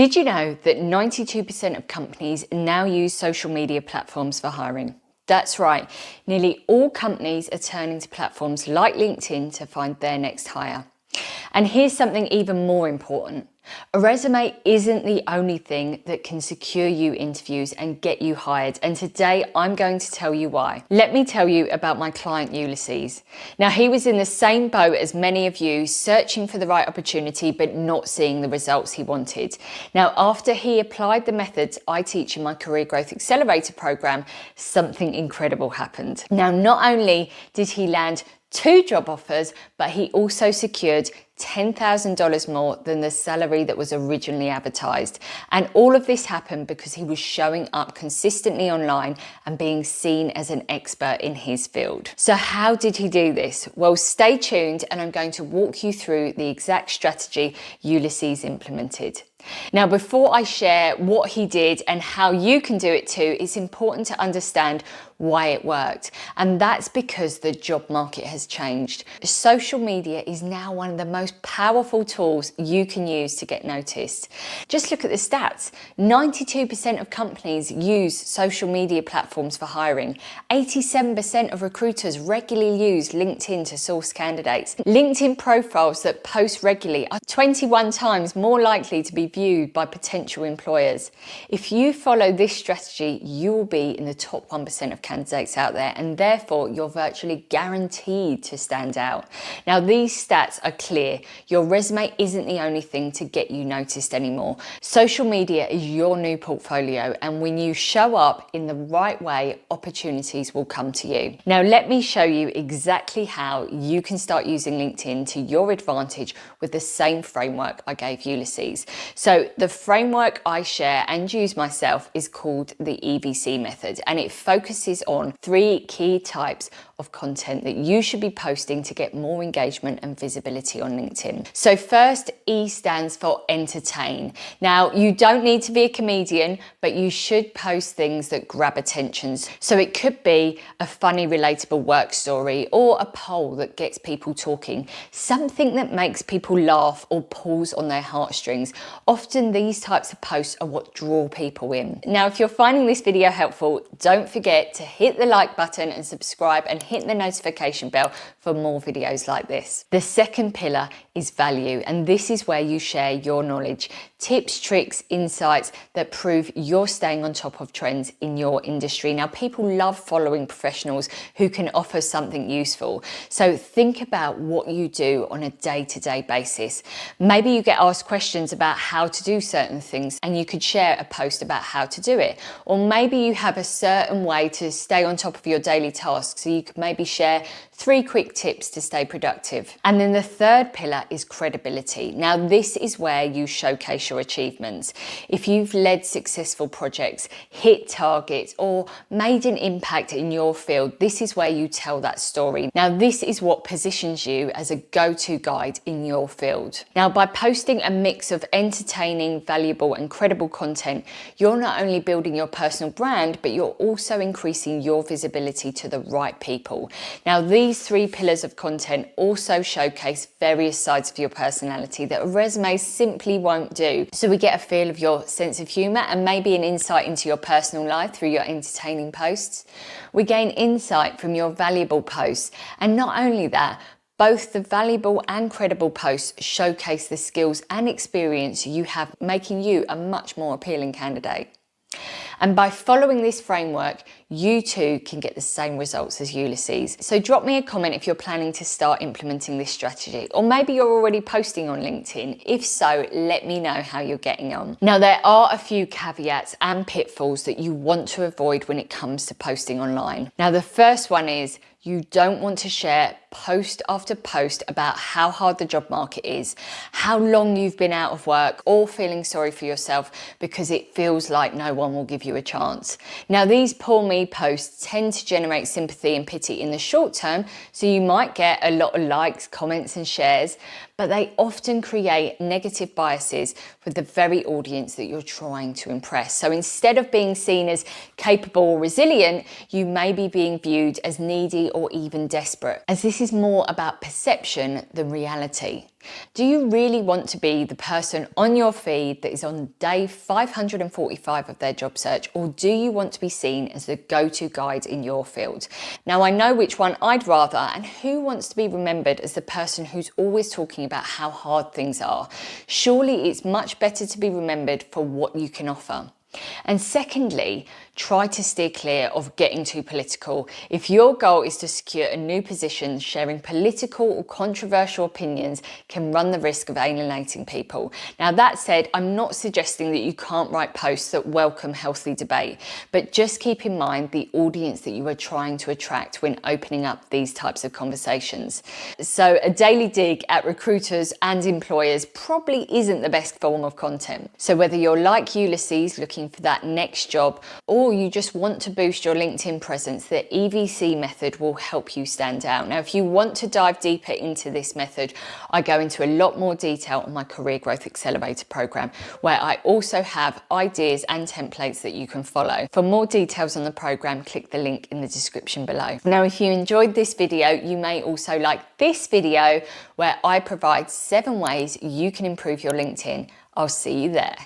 Did you know that 92% of companies now use social media platforms for hiring? That's right, nearly all companies are turning to platforms like LinkedIn to find their next hire. And here's something even more important. A resume isn't the only thing that can secure you interviews and get you hired, and today I'm going to tell you why. Let me tell you about my client Ulises. Now, he was in the same boat as many of you, searching for the right opportunity but not seeing the results he wanted. Now, after he applied the methods I teach in my Career Growth Accelerator program, something incredible happened. Now, not only did he land 2 job offers, but he also secured $10,000 more than the salary that was originally advertised. And all of this happened because he was showing up consistently online and being seen as an expert in his field. So how did he do this? Well, stay tuned and I'm going to walk you through the exact strategy Ulises implemented. Now, before I share what he did and how you can do it too, it's important to understand why it worked. And that's because the job market has changed. Social media is now one of the most powerful tools you can use to get noticed. Just look at the stats. 92% of companies use social media platforms for hiring. 87% of recruiters regularly use LinkedIn to source candidates. LinkedIn profiles that post regularly are 21 times more likely to be viewed by potential employers. If you follow this strategy, you will be in the top 1% of candidates out there, and therefore you're virtually guaranteed to stand out. Now, these stats are clear. Your resume isn't the only thing to get you noticed anymore. Social media is your new portfolio, and when you show up in the right way, opportunities will come to you. Now, let me show you exactly how you can start using LinkedIn to your advantage with the same framework I gave Ulises. So the framework I share and use myself is called the EVC Method, and it focuses on 3 key types of content that you should be posting to get more engagement and visibility on LinkedIn. So first, E stands for entertain. Now, you don't need to be a comedian, but you should post things that grab attentions. So it could be a funny, relatable work story or a poll that gets people talking, something that makes people laugh or pulls on their heartstrings. Often these types of posts are what draw people in. Now, if you're finding this video helpful, don't forget to hit the like button and subscribe and hit the notification bell for more videos like this. The second pillar is value, and this is where you share your knowledge, tips, tricks, insights that prove you're staying on top of trends in your industry. Now, people love following professionals who can offer something useful. So think about what you do on a day-to-day basis. Maybe you get asked questions about how to do certain things and you could share a post about how to do it. Or maybe you have a certain way to stay on top of your daily tasks, so you could maybe share 3 quick tips to stay productive. And then the third pillar is credibility. Now, this is where you showcase your achievements. If you've led successful projects, hit targets, or made an impact in your field, this is where you tell that story. Now, this is what positions you as a go-to guide in your field. Now, by posting a mix of entertaining, valuable, and credible content, you're not only building your personal brand, but you're also increasing your visibility to the right people. Now, these 3 pillars of content also showcase various sides of your personality that a resume simply won't do. So we get a feel of your sense of humor and maybe an insight into your personal life through your entertaining posts. We gain insight from your valuable posts. And not only that, both the valuable and credible posts showcase the skills and experience you have, making you a much more appealing candidate. And by following this framework, you too can get the same results as Ulises. So drop me a comment if you're planning to start implementing this strategy, or maybe you're already posting on LinkedIn. If so, let me know how you're getting on. Now, there are a few caveats and pitfalls that you want to avoid when it comes to posting online. Now, the first one is you don't want to share post after post about how hard the job market is, how long you've been out of work, or feeling sorry for yourself because it feels like no one will give you a chance. Now, these poor me posts tend to generate sympathy and pity in the short term, so you might get a lot of likes, comments, and shares, but they often create negative biases with the very audience that you're trying to impress. So instead of being seen as capable or resilient, you may be being viewed as needy or even desperate, as this is more about perception than reality. Do you really want to be the person on your feed that is on day 545 of their job search, or do you want to be seen as the go-to guide in your field? Now, I know which one I'd rather, and who wants to be remembered as the person who's always talking about how hard things are? Surely it's much better to be remembered for what you can offer. And secondly, try to steer clear of getting too political. If your goal is to secure a new position, sharing political or controversial opinions can run the risk of alienating people. Now, that said, I'm not suggesting that you can't write posts that welcome healthy debate, but just keep in mind the audience that you are trying to attract when opening up these types of conversations. So a daily dig at recruiters and employers probably isn't the best form of content. So whether you're like Ulises looking for that next job, or you just want to boost your LinkedIn presence, the EVC method will help you stand out. Now, if you want to dive deeper into this method, I go into a lot more detail on my Career Growth Accelerator program, where I also have ideas and templates that you can follow. For more details on the program, click the link in the description below. Now, if you enjoyed this video, you may also like this video where I provide 7 ways you can improve your LinkedIn. I'll see you there.